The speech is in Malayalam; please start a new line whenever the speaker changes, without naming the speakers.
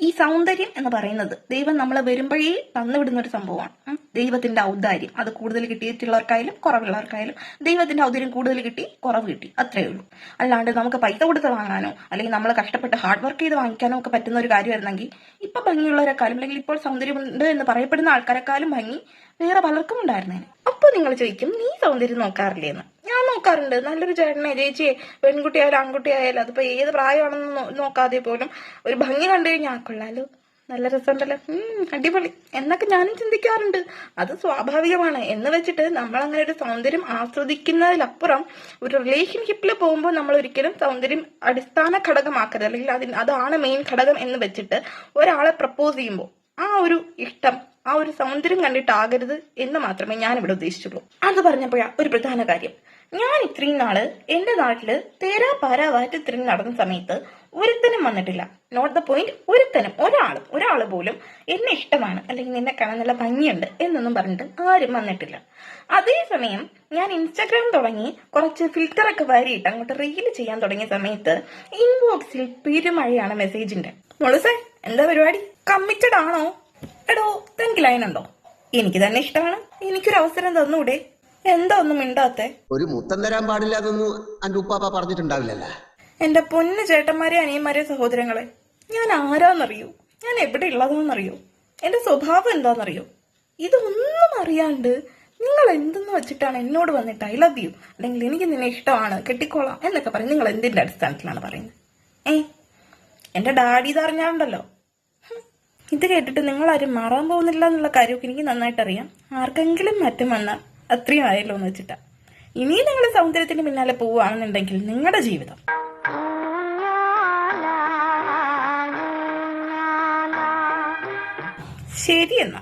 ഈ സൗന്ദര്യം എന്ന് പറയുന്നത് ദൈവം നമ്മളെ വരുമ്പോഴേ തന്നുവിടുന്ന ഒരു സംഭവമാണ്. ദൈവത്തിന്റെ ഔദാര്യം. അത് കൂടുതൽ കിട്ടിയിട്ടുള്ളവർക്കായാലും കുറവുള്ളവർക്കായാലും ദൈവത്തിന്റെ ഔദാര്യം കൂടുതൽ കിട്ടി, കുറവ് കിട്ടി, അത്രയേ ഉള്ളൂ. അല്ലാണ്ട് നമുക്ക് പൈസ കൊടുത്ത് വാങ്ങാനോ അല്ലെങ്കിൽ നമ്മൾ കഷ്ടപ്പെട്ട് ഹാർഡ് വർക്ക് ചെയ്ത് വാങ്ങിക്കാനോ ഒക്കെ പറ്റുന്ന ഒരു കാര്യമായിരുന്നെങ്കിൽ ഇപ്പൊ ഭംഗിയുള്ളവരെക്കാളും അല്ലെങ്കിൽ ഇപ്പോൾ സൗന്ദര്യമുണ്ട് എന്ന് പറയപ്പെടുന്ന ആൾക്കാരെക്കാളും ഭംഗി വേറെ പലർക്കും ഉണ്ടായിരുന്നേനെ. അപ്പൊ നിങ്ങൾ ചോദിക്കും, നീ സൗന്ദര്യം നോക്കാറില്ലേ എന്ന്. ഞാൻ നോക്കാറുണ്ട്. നല്ലൊരു ചേട്ടനെ, ചേച്ചിയെ, പെൺകുട്ടിയായാലും ആൺകുട്ടിയായാലും അതിപ്പോ ഏത് പ്രായമാണെന്ന് നോക്കാതെ പോലും ഒരു ഭംഗി കണ്ടു കഴിഞ്ഞാൽ കൊള്ളാലോ, നല്ല രസമുണ്ടല്ലോ, അടിപൊളി എന്നൊക്കെ ഞാനും ചിന്തിക്കാറുണ്ട്. അത് സ്വാഭാവികമാണ്. എന്ന് വെച്ചിട്ട് നമ്മൾ അങ്ങനെ ഒരു സൗന്ദര്യം ആസ്വദിക്കുന്നതിലപ്പുറം ഒരു റിലേഷൻഷിപ്പിൽ പോകുമ്പോൾ നമ്മൾ ഒരിക്കലും സൗന്ദര്യം അടിസ്ഥാന ഘടകമാക്കരുത്, അല്ലെങ്കിൽ അതാണ് മെയിൻ ഘടകം എന്ന് വെച്ചിട്ട് ഒരാളെ പ്രപ്പോസ് ചെയ്യുമ്പോൾ ആ ഒരു ഇഷ്ടം ആ ഒരു സൗന്ദര്യം കണ്ടിട്ടാകരുത് എന്ന് മാത്രമേ ഞാൻ ഇവിടെ ഉദ്ദേശിച്ചുള്ളൂ. അത് പറഞ്ഞപ്പോഴാ ഒരു പ്രധാന കാര്യം, ഞാൻ ഇത്രയും നാള് എന്റെ നാട്ടില് തേരാ പാരാ വാറ്റത്തിരിഞ്ഞ് നടന്ന സമയത്ത് ഒരുത്തനും വന്നിട്ടില്ല. Note the point. ഒരുത്തനും, ഒരാള് പോലും എന്നെ ഇഷ്ടമാണ് അല്ലെങ്കിൽ നിന്നെ കാണാൻ നല്ല ഭംഗിയുണ്ട് എന്നൊന്നും പറഞ്ഞിട്ട് ആരും വന്നിട്ടില്ല. അതേസമയം ഞാൻ ഇൻസ്റ്റാഗ്രാം തുടങ്ങി കുറച്ച് ഫിൽറ്ററൊക്കെ വാരിയിട്ട് അങ്ങോട്ട് റീൽ ചെയ്യാൻ തുടങ്ങിയ സമയത്ത് ഇൻബോക്സിൽ പെരുമഴയാണ് മെസ്സേജിന്റെ. മോളുസേ, എന്താ പരിപാടി? കമ്മിറ്റഡ് ആണോ? എടോ, തനിക്ക് ലൈൻ ഉണ്ടോ? എനിക്ക് തന്നെ ഇഷ്ടമാണ്. എനിക്കൊരു അവസരം തന്നൂടെ? എന്താ ഒന്നും മിണ്ടാത്തെ?
ഒരു മുത്തം തരാൻ പാടില്ല അതൊന്നും എന്റെ ഉപ്പാപ്പ പറഞ്ഞിട്ടുണ്ടാവില്ലല്ലോ.
എന്റെ പൊന്നു ചേട്ടന്മാരെ, അനിയന്മാരെ, സഹോദരങ്ങളെ, ഞാൻ ആരാന്നറിയോ? ഞാൻ എവിടെ ഉള്ളതാന്നറിയോ? എന്റെ സ്വഭാവം എന്താണെന്നറിയോ? ഇതൊന്നും അറിയാണ്ട് നിങ്ങൾ എന്തെന്ന് വെച്ചിട്ടാണ് എന്നോട് വന്നിട്ട് ഐ ലവ് യു അല്ലെങ്കിൽ എനിക്ക് നിന്നെ ഇഷ്ടമാണ്, കെട്ടിക്കോളാം എന്നൊക്കെ പറയും. നിങ്ങൾ എന്തിന്റെ അടിസ്ഥാനത്തിലാണ് പറയുന്നത്? എന്റെ ഡാഡി ഇതറിഞ്ഞാണ്ടല്ലോ. ഇത് കേട്ടിട്ട് നിങ്ങളാരും മാറാൻ പോകുന്നില്ല എന്നുള്ള കാര്യമൊക്കെ എനിക്ക് നന്നായിട്ട് അറിയാം. ആർക്കെങ്കിലും മാറ്റം വന്നാൽ അത്രയും ആയല്ലോ എന്ന് വെച്ചിട്ടാ. ഇനിയും നിങ്ങൾ സൗന്ദര്യത്തിന് പിന്നാലെ പോവുകയാണെന്നുണ്ടെങ്കിൽ നിങ്ങളുടെ ജീവിതം ശരി എന്നാ.